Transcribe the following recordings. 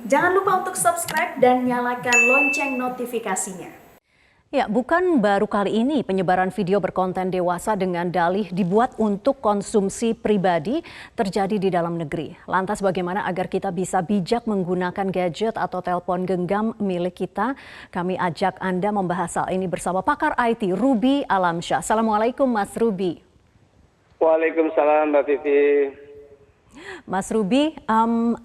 Jangan lupa untuk subscribe dan nyalakan lonceng notifikasinya. Ya, bukan baru kali ini penyebaran video berkonten dewasa dengan dalih dibuat untuk konsumsi pribadi terjadi di dalam negeri. Lantas bagaimana agar kita bisa bijak menggunakan gadget atau telepon genggam milik kita? Kami ajak Anda membahas hal ini bersama pakar IT Ruby Alamsyah. Assalamualaikum Mas Ruby. Waalaikumsalam Mbak Vivi. Mas Ruby,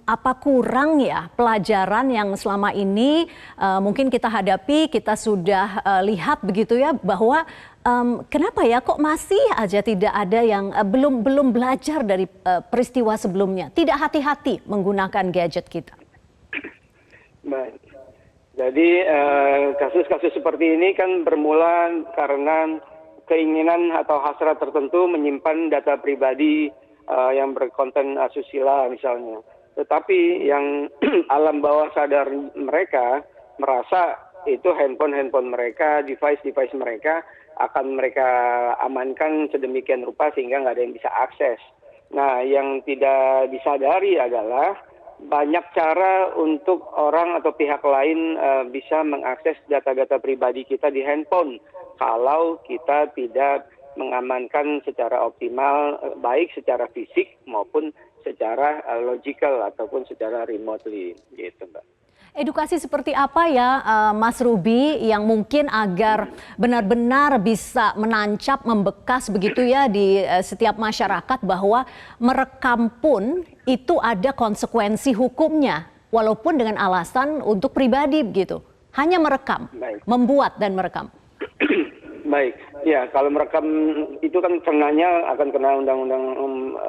apa kurang ya pelajaran yang selama ini mungkin kita hadapi, kita sudah lihat begitu ya, bahwa kenapa ya kok masih aja tidak ada yang belum belajar dari peristiwa sebelumnya, tidak hati-hati menggunakan gadget kita? Baik. Jadi kasus-kasus seperti ini kan bermula karena keinginan atau hasrat tertentu menyimpan data pribadi yang berkonten asusila misalnya. Tetapi yang alam bawah sadar mereka merasa itu handphone mereka, device mereka akan mereka amankan sedemikian rupa sehingga nggak ada yang bisa akses. Nah, yang tidak disadari adalah banyak cara untuk orang atau pihak lain bisa mengakses data-data pribadi kita di handphone kalau kita tidak mengamankan secara optimal, baik secara fisik maupun secara logical ataupun secara remotely, gitu Mbak. Edukasi seperti apa ya Mas Ruby yang mungkin agar benar-benar bisa menancap, membekas begitu ya di setiap masyarakat bahwa merekam pun itu ada konsekuensi hukumnya walaupun dengan alasan untuk pribadi begitu. Hanya merekam, membuat dan merekam. Baik, ya kalau merekam itu kan akan kena undang-undang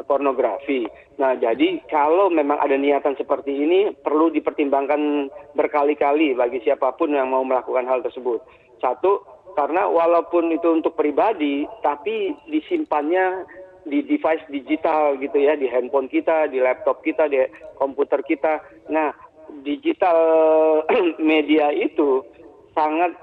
pornografi. Nah, jadi kalau memang ada niatan seperti ini perlu dipertimbangkan berkali-kali bagi siapapun yang mau melakukan hal tersebut. Satu, karena walaupun itu untuk pribadi, tapi disimpannya di device digital gitu ya, di handphone kita, di laptop kita, di komputer kita. Nah, digital media itu sangat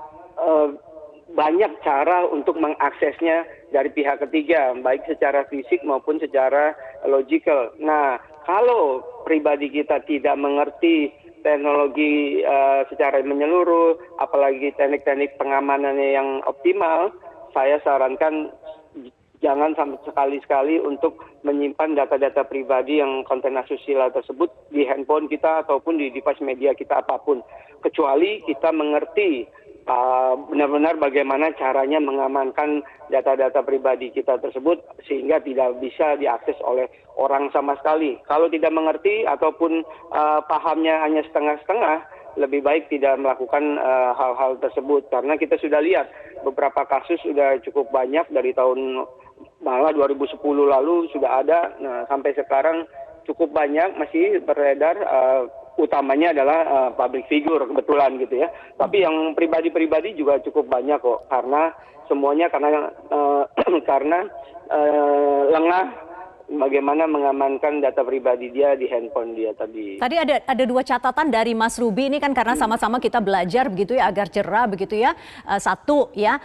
banyak cara untuk mengaksesnya dari pihak ketiga, baik secara fisik maupun secara logical. Nah, kalau pribadi kita tidak mengerti teknologi secara menyeluruh, apalagi teknik-teknik pengamanannya yang optimal, saya sarankan jangan sampai sekali-sekali untuk menyimpan data-data pribadi yang konten asusila tersebut di handphone kita ataupun di device media kita apapun. Kecuali kita mengerti benar-benar bagaimana caranya mengamankan data-data pribadi kita tersebut sehingga tidak bisa diakses oleh orang sama sekali. Kalau tidak mengerti ataupun pahamnya hanya setengah-setengah, lebih baik tidak melakukan hal-hal tersebut. Karena kita sudah lihat beberapa kasus sudah cukup banyak dari tahun malah 2010 lalu sudah ada. Nah, sampai sekarang cukup banyak masih beredar. Utamanya adalah public figure kebetulan gitu ya. Tapi yang pribadi-pribadi juga cukup banyak kok karena semuanya karena lengah bagaimana mengamankan data pribadi dia di handphone dia tadi. Tadi ada dua catatan dari Mas Ruby ini kan karena sama-sama kita belajar begitu ya agar cerah begitu ya. Satu ya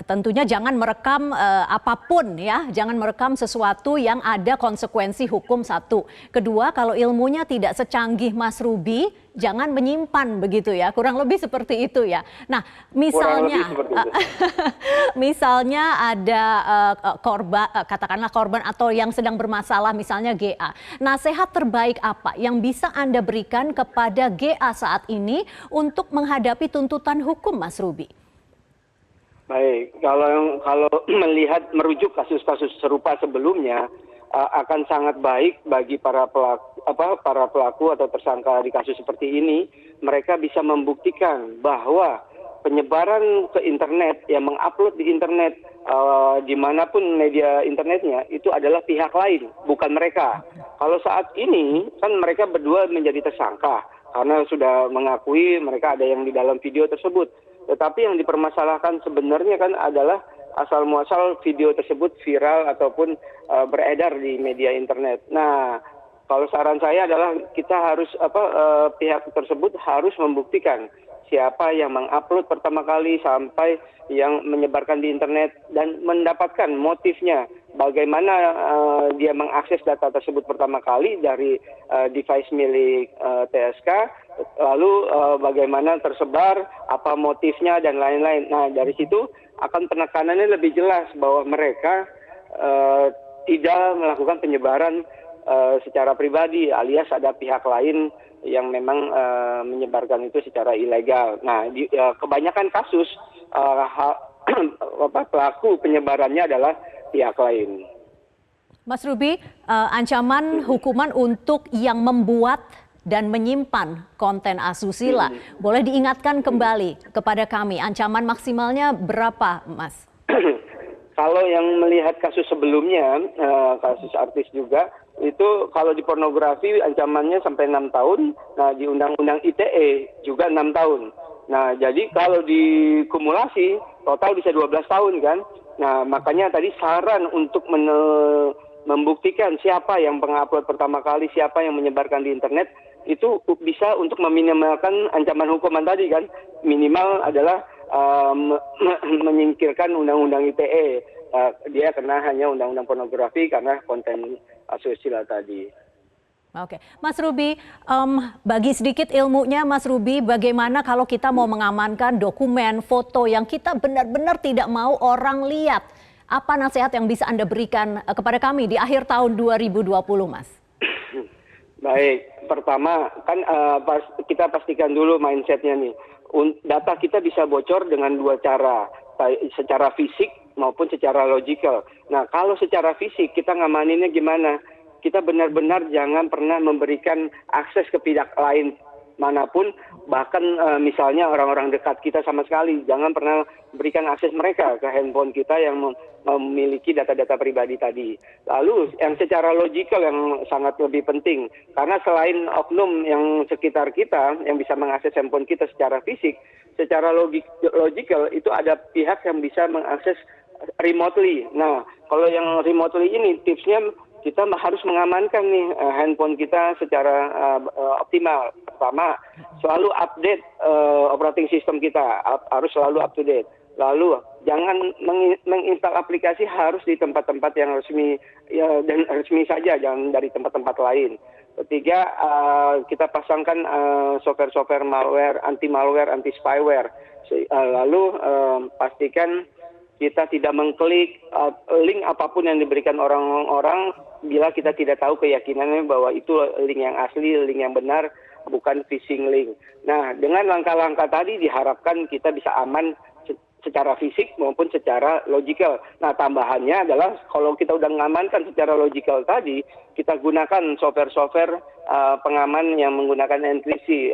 tentunya jangan merekam apapun ya, jangan merekam sesuatu yang ada konsekuensi hukum satu. Kedua, kalau ilmunya tidak secanggih Mas Ruby, jangan menyimpan begitu ya, kurang lebih seperti itu ya. Nah, misalnya ada korban, katakanlah korban atau yang sedang bermasalah misalnya GA. Nasihat terbaik apa yang bisa Anda berikan kepada GA saat ini untuk menghadapi tuntutan hukum, Mas Ruby? Baik, kalau melihat merujuk kasus-kasus serupa sebelumnya, akan sangat baik bagi para pelaku atau tersangka di kasus seperti ini, mereka bisa membuktikan bahwa penyebaran ke internet, yang mengupload di internet, dimanapun media internetnya, itu adalah pihak lain, bukan mereka. Kalau saat ini, kan mereka berdua menjadi tersangka, karena sudah mengakui mereka ada yang di dalam video tersebut. Tetapi yang dipermasalahkan sebenarnya kan adalah asal-muasal video tersebut viral ataupun beredar di media internet. Nah, kalau saran saya adalah kita harus pihak tersebut harus membuktikan siapa yang mengupload pertama kali sampai yang menyebarkan di internet dan mendapatkan motifnya bagaimana dia mengakses data tersebut pertama kali dari device milik TSK lalu bagaimana tersebar, apa motifnya dan lain-lain. Nah, dari situ akan penekanannya lebih jelas bahwa mereka tidak melakukan penyebaran secara pribadi, alias ada pihak lain yang memang menyebarkan itu secara ilegal. Nah, kebanyakan kasus pelaku penyebarannya adalah pihak lain. Mas Ruby, ancaman hukuman untuk yang membuat dan menyimpan konten asusila, boleh diingatkan kembali kepada kami, ancaman maksimalnya berapa, Mas? Kalau yang melihat kasus sebelumnya, kasus artis juga, itu kalau di pornografi ancamannya sampai 6 tahun, nah di Undang-Undang ITE juga 6 tahun. Nah, jadi kalau dikumulasi total bisa 12 tahun kan. Nah, makanya tadi saran untuk membuktikan siapa yang pengupload pertama kali, siapa yang menyebarkan di internet, itu bisa untuk meminimalkan ancaman hukuman tadi kan. Minimal adalah menyingkirkan Undang-Undang ITE. Dia kena hanya Undang-Undang pornografi karena konten asusila tadi. Oke, Mas Ruby, bagi sedikit ilmunya Mas Ruby, bagaimana kalau kita mau mengamankan dokumen, foto yang kita benar-benar tidak mau orang lihat? Apa nasihat yang bisa Anda berikan kepada kami di akhir tahun 2020, Mas? Baik, pertama kan kita pastikan dulu mindsetnya nih. Data kita bisa bocor dengan dua cara, secara fisik maupun secara logikal. Nah, kalau secara fisik kita ngamaninnya gimana? Kita benar-benar jangan pernah memberikan akses ke pihak lain manapun, bahkan misalnya orang-orang dekat kita sama sekali. Jangan pernah berikan akses mereka ke handphone kita yang memiliki data-data pribadi tadi. Lalu yang secara logikal yang sangat lebih penting, karena selain oknum yang sekitar kita yang bisa mengakses handphone kita secara fisik, secara logikal itu ada pihak yang bisa mengakses remotely. Nah, kalau yang remotely ini tipsnya kita harus mengamankan nih handphone kita secara optimal. Pertama, selalu update operating system kita, harus selalu up to date. Lalu jangan menginstal aplikasi harus di tempat-tempat yang resmi ya, dan resmi saja, jangan dari tempat-tempat lain. Ketiga, kita pasangkan software-software malware, anti-malware, anti-spyware. Lalu pastikan kita tidak mengklik link apapun yang diberikan orang-orang bila kita tidak tahu keyakinannya bahwa itu link yang asli, link yang benar, bukan phishing link. Nah, dengan langkah-langkah tadi diharapkan kita bisa aman secara fisik maupun secara logikal. Nah, tambahannya adalah kalau kita udah mengamankan secara logikal tadi, kita gunakan software-software pengaman yang menggunakan enkripsi,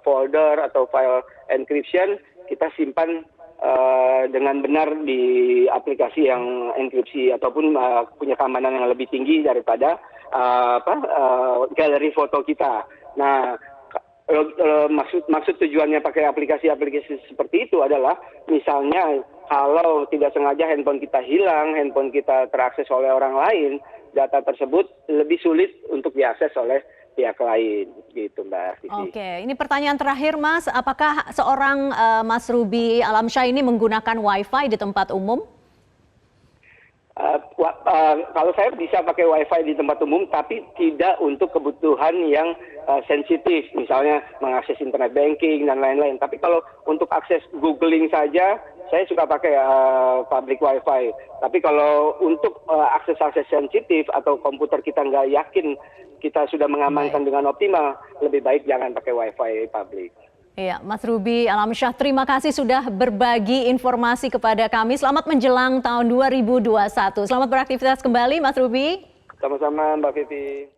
folder atau file encryption, kita simpan dengan benar di aplikasi yang enkripsi ataupun punya keamanan yang lebih tinggi daripada galeri foto kita. Nah, maksud tujuannya pakai aplikasi-aplikasi seperti itu adalah misalnya kalau tidak sengaja handphone kita hilang, handphone kita terakses oleh orang lain, data tersebut lebih sulit untuk diakses oleh pihak lain, gitu Mbak Siti. Oke, ini pertanyaan terakhir Mas, apakah seorang Mas Ruby Alamsyah ini menggunakan wifi di tempat umum? Kalau saya bisa pakai wifi di tempat umum, tapi tidak untuk kebutuhan yang sensitif, misalnya mengakses internet banking dan lain-lain. Tapi kalau untuk akses googling saja, saya suka pakai public wifi. Tapi kalau untuk akses-akses sensitif atau komputer kita nggak yakin kita sudah mengamankan dengan optimal, lebih baik jangan pakai wifi publik. Iya, Mas Ruby Alamsyah, terima kasih sudah berbagi informasi kepada kami. Selamat menjelang tahun 2021. Selamat beraktivitas kembali, Mas Ruby. Sama-sama, Mbak Vivi.